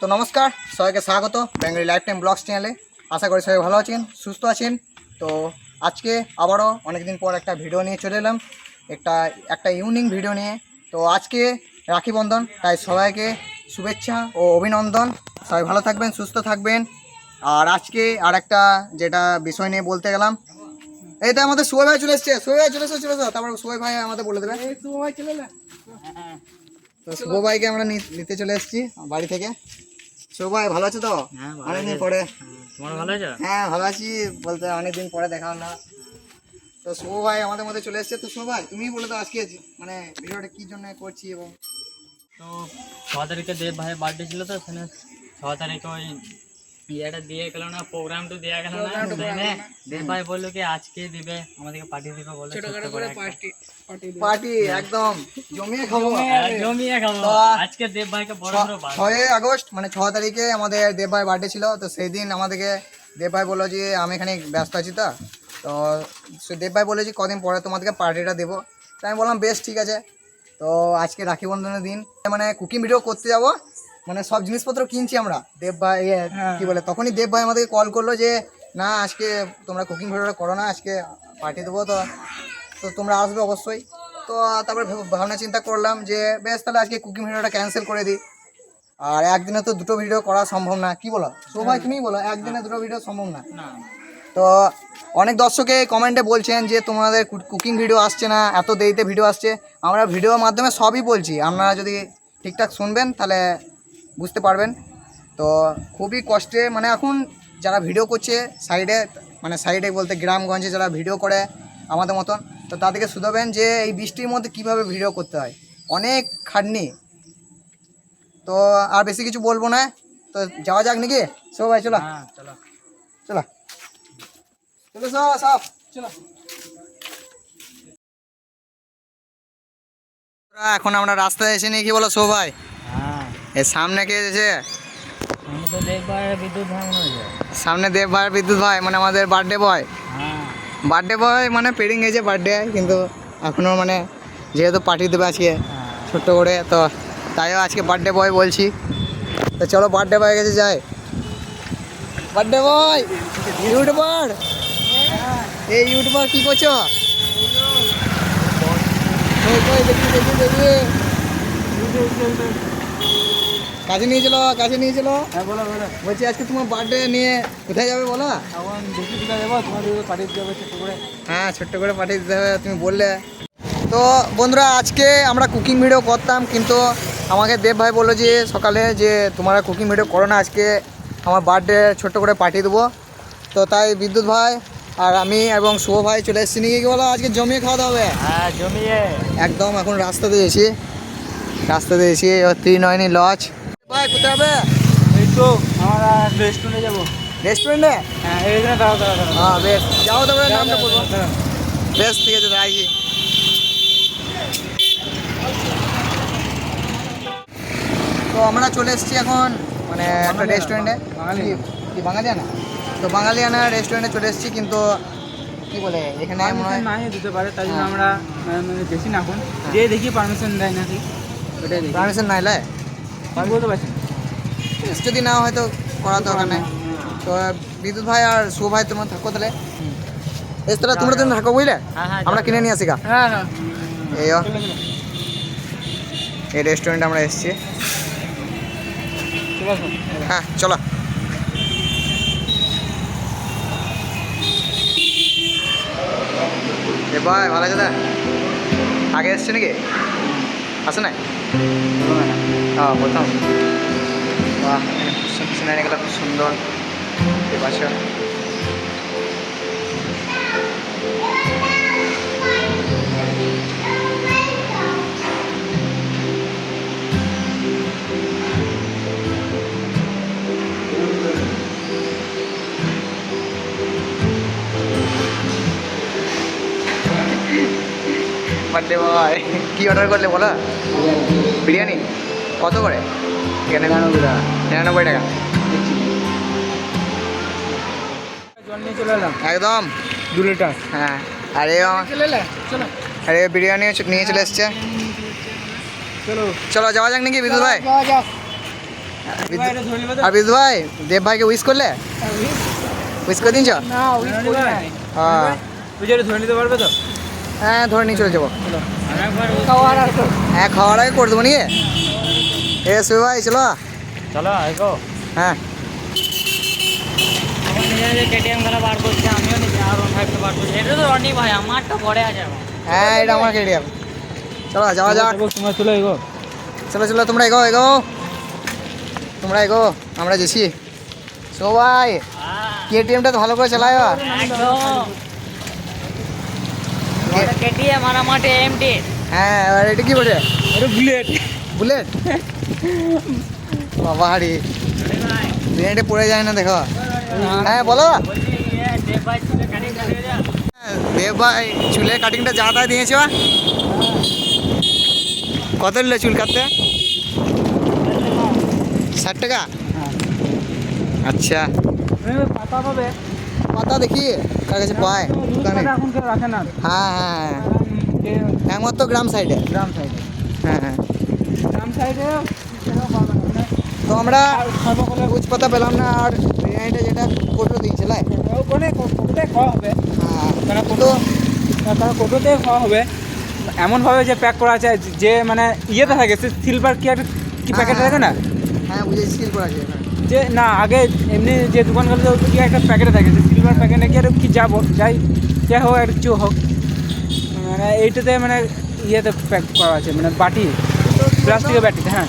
তো নমস্কার, সবাইকে স্বাগত বেঙ্গলি লাইফ টাইম ব্লগস চ্যানেলে। আশা করি সবাই ভালো আছেন, সুস্থ আছেন। তো আজকে আবারও অনেকদিন পর একটা ভিডিও নিয়ে চলে এলাম, একটা ইউনিক ভিডিও নিয়ে। তো আজকে রাখি বন্ধন, তাই সবাইকে শুভেচ্ছা ও অভিনন্দন। সবাই ভালো থাকবেন, সুস্থ থাকবেন। আর আজকে আর একটা যেটা বিষয় নিয়ে বলতে গেলাম, এই তো আমাদের সোহেল ভাই চলে এসছে। সোহেল ভাই চলে এসো। তারপর সোহেল ভাই আমাদের বলে দেবে। তো শুভ ভাইকে আমরা নিতে চলে এসেছি বাড়ি থেকে। শুভ ভাই ভালো আছো তো? অনেকদিন পরে। ভালো আছো? হ্যাঁ ভালো আছি বলতে অনেকদিন পরে দেখা হলো। তো শুভ ভাই আমাদের মধ্যে চলে এসেছে। তো শুভ ভাই তুমি বলে দাও আজকে মানে ভিডিওটা কি জন্য করছি। এবং তো 6 তারিখে দেব ভাইয়ের বার্থডে ছিল, তো সেখানে 6 তারিখে ওই ইয়েটা দিয়ে গেল না, প্রোগ্রামটা দেওয়া গেল না। সেখানে দেব ভাই বললো কি আজকে দিবে, আমাদেরকে পার্টি দিবে বলে, ছোট করে পার্টি একদম জমিয়ে খাবো। জমিয়ে খাবো। আজকে দেব ভাইকে বড় বড় 6 আগস্ট মানে 6 তারিখে আমাদের দেব ভাই বার্থডে ছিল। তো সেই দিন আমাদেরকে দেব ভাই বললো যে আমি এখানে ব্যস্ত আছি, তো দেব ভাই বলেছি কদিন পরে তোমাদেরকে পার্টিটা দেবো। তো আমি বললাম বেশ ঠিক আছে। তো আজকে রাখি বন্ধনের দিন, মানে কুকিং ভিডিও করতে যাব, মানে সব জিনিসপত্র কিনছি আমরা। দেব ভাই কি বলে, তখনই দেব ভাই আমাদেরকে কল করলো যে না আজকে তোমরা কুকিং ভিডিওটা করো না, আজকে পার্টি দেবো, তো তোমরা আসবে অবশ্যই। তো তারপরে ভাবনা চিন্তা করলাম যে বেশ তাহলে আজকে কুকিং ভিডিওটা ক্যান্সেল করে দিই। আর একদিনে তো দুটো ভিডিও করা সম্ভব না, কি বলো সবাই তুমি বলো, একদিনে দুটো ভিডিও সম্ভব না। তো অনেক দর্শকে কমেন্টে বলছেন যে তোমাদের কুকিং ভিডিও আসছে না, এত দেরিতে ভিডিও আসছে। আমরা ভিডিওর মাধ্যমে সবই বলছি, আপনারা যদি ঠিকঠাক শুনবেন তাহলে বুঝতে পারবেন। তো খুবই কষ্টে মানে এখন যারা ভিডিও করছে সাইডে বলতে গ্রামগঞ্জে যারা ভিডিও করে আমাদের মতন, তো তাদেরকে শুধাবেন যে এই বৃষ্টির মধ্যে কিভাবে ভিডিও করতে হয়, অনেক খাটনি। তো আর বেশি কিছু বলবো না, তো যাওয়া যাক নাকি সবাই? চলো চলো চলো চলো সব চলো। এখন আমরা রাস্তায় এসে নিয়ে কি বলো সো ভাই? এর সামনে কে এসেছে? দেব ভাইয়ের বিদ্যুৎ ভাই মনে হয়। সামনে দেব ভাইয়ের বিদ্যুৎ ভাই মানে আমাদের বার্থডে বয়। বার্থডে বয় মানে পেরিং গেছে বার্থডে, কিন্তু এখনও মানে যেহেতু পার্টি দেবে আজকে ছোট্ট করে, তো তাইও আজকে বার্থডে বয় বলছি। তো চলো বার্থডে বয় গেছে যাই। বার্থডে বয় ইউটিউবার, এই ইউটিউবার কি করছো? কাছে নিয়ে চলো। বলছি আজকে তোমার বার্থডে নিয়ে কোথায় যাবে বলো? হ্যাঁ ছোট্ট করে পাঠিয়ে দিতে হবে, তুমি বললে। তো বন্ধুরা আজকে আমরা কুকিং ভিডিও করতাম, কিন্তু আমাকে দেব ভাই বললো যে সকালে যে তোমরা কুকিং ভিডিও করো না, আজকে আমার বার্থডে ছোট্ট করে পাঠিয়ে দেবো। তো তাই বিদ্যুৎ ভাই আর আমি এবং শুভ ভাই চলে এসেছি নিয়ে কি বলো, আজকে জমিয়ে খাওয়া দাওয়া হবে। জমিয়ে একদম এখন রাস্তাতে এসি ত্রিনয়নী লজ। ভাই কোথায় হবে? এই তো আমরা রেস্টুরেন্টে যাবো। রেস্টুরেন্টে? হ্যাঁ এই জন্য দাঁড়াও। হ্যাঁ বেশ, যাও তারপরে নামটা বলবো। বেশ ঠিক আছে দাঁড়াইছি। তো আমরা চলে এসেছি এখন মানে একটা রেস্টুরেন্টে, কি বাঙালিয়ানা। তো বাঙালিয়ানা রেস্টুরেন্টে চলে এসেছি, কিন্তু কি বলে এখানে মনে হয় নাই দিতে পারে, তাই জন্য আমরা বেশি না এখন যে দেখি পারমিশন দেয় নাকি, ওটাই দেখি। পারমিশন নাই লাই বলতে পারছি না, যদি না হয়তো করা দরকার নেই। তো বিদ্যুৎ ভাই আর শুভ ভাই তোমরা থাকো তাহলে, বেশ তাহলে তোমরা তুমি থাকো বুঝলে, আমরা কিনে নিয়ে আসি গা। এই রেস্টুরেন্টে আমরা এসেছি। হ্যাঁ চলো। এ ভাই ভালো আছে দা? আগে এসছে নাকি? আসে নাই? হ্যাঁ প্রথম। বাহ সিনারিগুলো খুব সুন্দর। এ বাসা বার্থডে বয় কি অর্ডার করলে বলো? বিরিয়ানি কত করে এখানে? 99 টাকা। জল নিয়ে চলে এলাম একদম 2 লিটার। হ্যাঁ আরে বিরিয়ানি নিয়ে চলে এসছে। চলো যাওয়া যাক নাকি বিদ্যুৎ ভাই? আর বিদ্যুৎ ভাই দেব ভাইকে উইশ করলে, উইশ করে দিনছ? হ্যাঁ ধরে নিতে পারবে তো? হ্যাঁ ধরে নিয়ে চলে যাবো। আরেকবার হ্যাঁ খাওয়ার আগে করে দেবো নিয়ে। এ শুভ ভাই চলো। চলো এগো। হ্যাঁ আমার নিজে কেটিএম গুলো বার করছে, আমিও নিজে আর ওয়ান ফাইভ বার করছি। এটা তো রনি ভাই, আমারটা পড়ে আছে এখন। হ্যাঁ এটা আমার কেডিএম। চলো যাওয়া যাক। তোমরা চলে এগো। চলো চলো তোমরা এগো এগো, তোমরা এগো, আমরা যেছি। সবাই কেটিএমটা তো ভালো করে চালায়। কেটিএম আর আমারটা এমটি। হ্যাঁ আর এটা কি বলে? এটা বুলেট। বুলেট বাবা হারি ব্রেন্ডে পড়ে যায় না দেখো। হ্যাঁ বলো। দেব ভাই চুলের কাটিংটা যা তা দিয়েছ। কত নিল চুল কাটতে? 60 টাকা। আচ্ছা পাতা পাবে। পাতা দেখি কার কাছে পায় দোকানে। এখন কেউ রাখে না। হ্যাঁ হ্যাঁ একমাত্র গ্রাম সাইডে। গ্রাম সাইডে। হ্যাঁ হ্যাঁ গ্রাম সাইডে তো আমরা কুচ পাতা পেলাম না। আর বিরিয়ানিটা যেটা কোটো দিয়েছিল ওখানে কোটোতে খাওয়া হবে। হ্যাঁ তো তারা কোটোতে খাওয়া হবে এমনভাবে যে প্যাক করা আছে যে মানে ইয়েতে থাকে সিলভার কি একটা কি প্যাকেট থাকে না, হ্যাঁ বুঝেছি সিল করা আছে এখানে। যে না আগে এমনি যে দোকানগুলো কি একটা প্যাকেটে থাকে যে সিলভার প্যাকেট নাকি আর কি যাবো যাই হোক আর কিছু হোক, মানে এইটাতে মানে ইয়েতে প্যাক করা আছে মানে বাটি প্লাস্টিকের বাটিতে। হ্যাঁ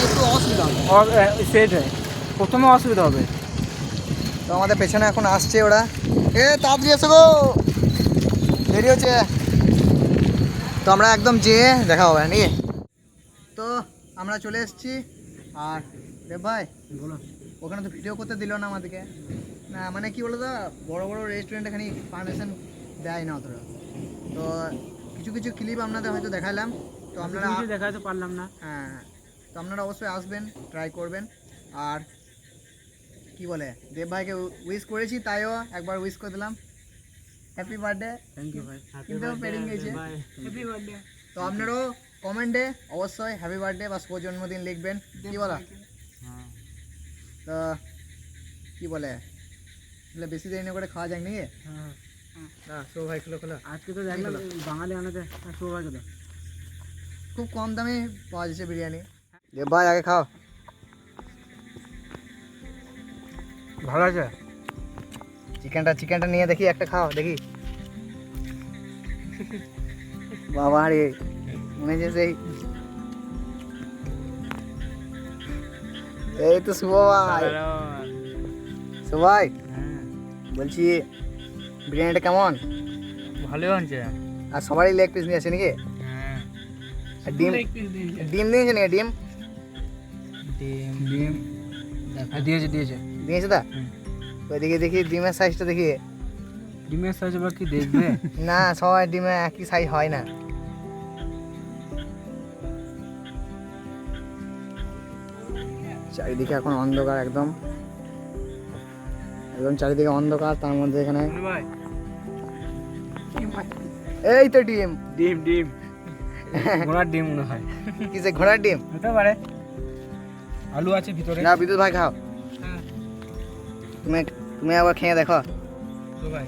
একটু অসুবিধা হবে। সেটাই প্রথমে অসুবিধা হবে। তো আমাদের পেছনে এখন আসছে ওরা। এ তাড়াতাড়ি এসো গো, দেরি হচ্ছে। তো আমরা একদম যেয়ে দেখা হবে নাকি। তো আমরা চলে এসেছি। আর দেব ভাই বলো। ওখানে তো ভিডিও করতে দিল না আমাদেরকে। না মানে কি বলো তো, বড় বড় রেস্টুরেন্টে খানি পারমিশন দেয় না অতটা। তো কিছু কিছু ক্লিপ আপনাদের হয়তো দেখালাম। তো আপনারা দেখাতে পারলাম না। হ্যাঁ তো আপনারা অবশ্যই আসবেন, ট্রাই করবেন। আর কি বলে দেব ভাইকে উইশ করেছি, তাইও একবার উইশ করে দিলাম হ্যাপি বার্থডে। থ্যাংক ইউ ভাই। কিন্তু পেরিং গেছে। Happy birthday. তো আপনারাও কমেন্টে অবশ্যই হ্যাপি বার্থডে বা শুভ জন্মদিন লিখবেন। কি বলা? তো কি বলে বেশি দেরি না করে খাওয়া যাক নাকি? হ্যাঁ শুভ ভাই খোলো খোলো। আজকে তো দেখলাম বাঙালি আনাতে সৌভাগ্য তো খুব কম দামে পাওয়া যাচ্ছে বিরিয়ানি। দেব ভাই আগে খাও। ভালো আছে। চিকেনটা নিয়ে দেখি, একটা খাও দেখি। বাবা রে মনে হচ্ছে সেই এই তো শুভ ভাই। শুভ ভাই বলছি বিরিয়ানিটা কেমন? ভালো হচ্ছে। আর সবারই লেগ পিস নিয়ে আসে নাকি? আর ডিম দিয়েছে নাকি? ডিম ডিম দিয়েছে দিয়েছে তা? ওইদিকে দেখি ডিমের সাইজটা দেখি। ডিমের সাইজ আবার কি দেখবে? না সবাই ডিমে একই সাইজ হয় না। চারিদিকে এখন অন্ধকার, একদম একদম চারিদিকে অন্ধকার। তার মধ্যে এখানে এই তো ডিম ডিম ঘোড়ার ডিম মনে হয়। কিসে ঘোড়ার ডিম? হতে পারে। আলু আছে ভিতরে। না বিদ্যুৎ ভাই খাও। তুমি আবার খেয়ে দেখো। তো ভাই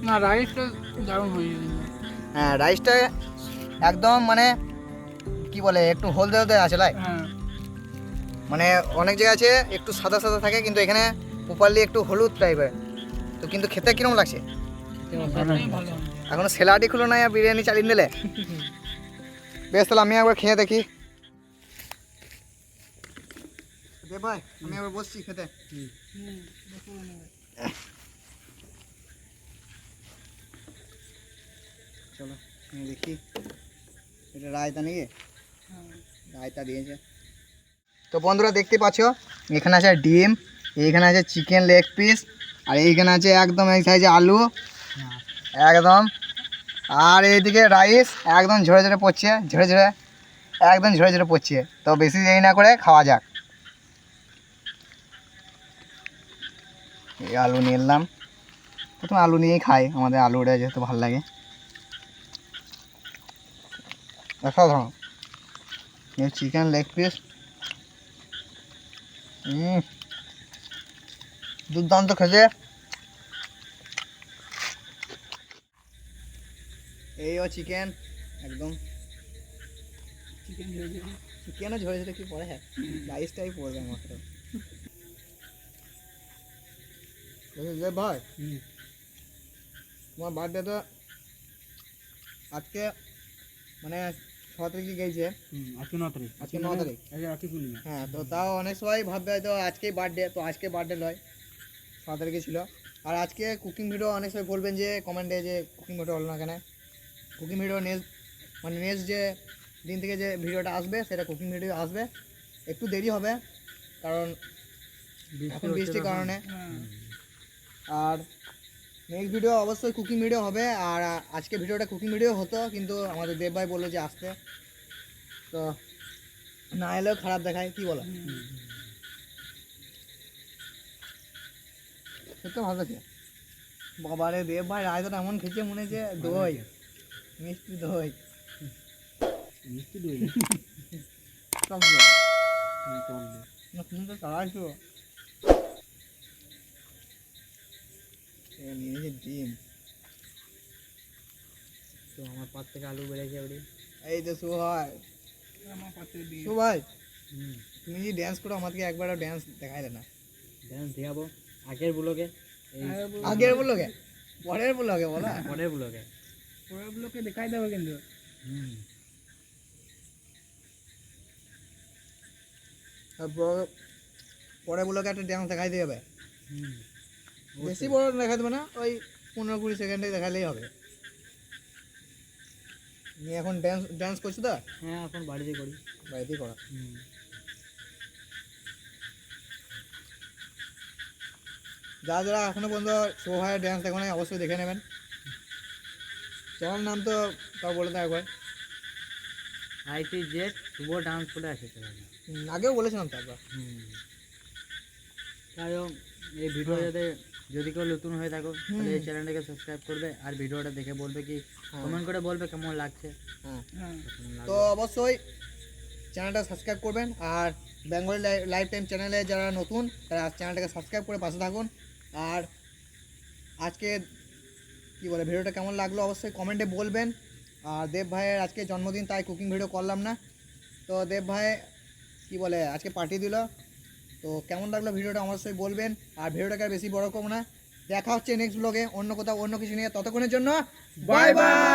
না রাইসটা দারুণ হয়ে যাবে। হ্যাঁ রাইসটা একদম মানে কি বলে একটু হলদে হলদে আছে লাই। হ্যাঁ মানে অনেক জায়গা আছে একটু সাদা সাদা থাকে, কিন্তু এখানে প্রপারলি একটু হলুদ টাইপের। তো কিন্তু খেতে কিরকম লাগছে? এখনো স্যালাডই খুলো না, বিরিয়ানি চালিয়ে দিলে। বেশ তাহলে আমি একবার খেয়ে দেখি। ভাই আমি একবার বসছি খেতে। চলো দেখি এটা রায়তা নাকি? রায়তা দিয়েছে। তো বন্ধুরা দেখতে পাচ্ছ এখানে আছে ডিম, এইখানে আছে চিকেন লেগ পিস, আর এইখানে আছে একদম এই সাইজে আলু একদম। আর এইদিকে রাইস একদম ঝরে ঝরে পড়ছে, একদম ঝরে ঝরে পড়ছে। তো বেশি দেরি না করে খাওয়া যাক। এই আলু নিয়ে এলাম, প্রথমে আলু নিয়েই খাই, আমাদের আলুটা যেহেতু ভালো লাগে। অসাধারণ চিকেন লেগ পিস দুর্দান্ত খেতে। এই ও চিকেন একদম চিকেনও ঝরেছে কি পরে, হ্যাঁ রাইসটাই পড়বে মাত্র। ভাই তোমার বার্থডে তো আজকে মানে 6 তারিখে গেছে, আজকে 9 তারিখ, আজকে 9 তারিখ। রাখি পূর্ণিমা। হ্যাঁ তো তাও অনেক সবাই ভাববে হয়তো আজকেই বার্থডে, তো আজকে বার্থডে নয়, 6 তারিখে ছিল। আর আজকে কুকিং ভিডিও অনেক সবাই বলবেন যে কমেন্টে যে কুকিং ভিডিও হলো না কেন। কুকিং ভিডিও নেক্সট যে দিন থেকে যে ভিডিওটা আসবে সেটা কুকিং ভিডিও আসবে, একটু দেরি হবে কারণ এখন বৃষ্টির কারণে। আর নেক্সট ভিডিও অবশ্যই কুকিং ভিডিও হবে। আর আজকে ভিডিওটা কুকিং ভিডিও হতো কিন্তু আমাদের দেব ভাই বললো যে আসতে, তো না এলেও খারাপ দেখায়, কি বলো? সত্যি ভালো আছে বাবারে, দেব ভাই রায়তা এমন খেয়েছে মনে হচ্ছে দই, মিষ্টি দই মিষ্টি দই সব তুমি তো চালাইছো। নিয়েছে ডিম, তো আমার পাত থেকে আলু বেড়েছে ওটি। এই তো সুভাই, সুভাই তুমি যে ড্যান্স করো আমাদেরকে একবারও ড্যান্স দেখাই না। ড্যান্স দেখাবো আগের ব্লগে, আগের ব্লগে, পরের ব্লগে বলো, পরের ব্লগে। পরের ব্লকে দেখাই দেবে কিন্তু। পরের ব্লগে একটা ড্যান্স দেখাই দিয়ে হবে, বেশি বড় দেখাই দেবে না, ওই 15-20 সেকেন্ডে দেখালেই হবে। তুমি এখন ড্যান্স করছো তো? হ্যাঁ এখন বাড়িতে করি। বাড়িতেই করা। যারা যারা এখনো পর্যন্ত শুভ ভাইয়ের ড্যান্স দেখো না অবশ্যই দেখে নেবেন। চ্যানেল নাম তো তাও বলে দাও একবার। ITZ শুভ ডান্স করে আছে চ্যানেলে। আগেও বলেছিলাম তো একবার। তাই হোক, এই ভিডিও যদি কেউ নতুন হয়ে থাকো তাহলে এই চ্যানেলটাকে সাবস্ক্রাইব করবে আর ভিডিওটা দেখে বলবে কি কমেন্ট করে বলবে কেমন লাগছে। তো অবশ্যই চ্যানেলটা সাবস্ক্রাইব করবেন। আর বেঙ্গলি লাইফ টাইম চ্যানেলে যারা নতুন তারা চ্যানেলটাকে সাবস্ক্রাইব করে পাশে থাকুন। আর আজকে কি বলে ভিডিওটা কেমন লাগলো অবশ্যই কমেন্টে বলবেন। আর দেব ভাইয়ের আজকে জন্মদিন তাই কুকিং ভিডিও করলাম না, তো দেব ভাই কি বলে আজকে পার্টি দিল, তো কেমন লাগলো ভিডিওটা অবশ্যই বলবেন। আর ভিডিওটাকে আর বেশি বড় করবো না, দেখা হচ্ছে নেক্সট ব্লগে অন্য কোথাও অন্য কিছু নিয়ে, ততক্ষণের জন্য বাই বাই।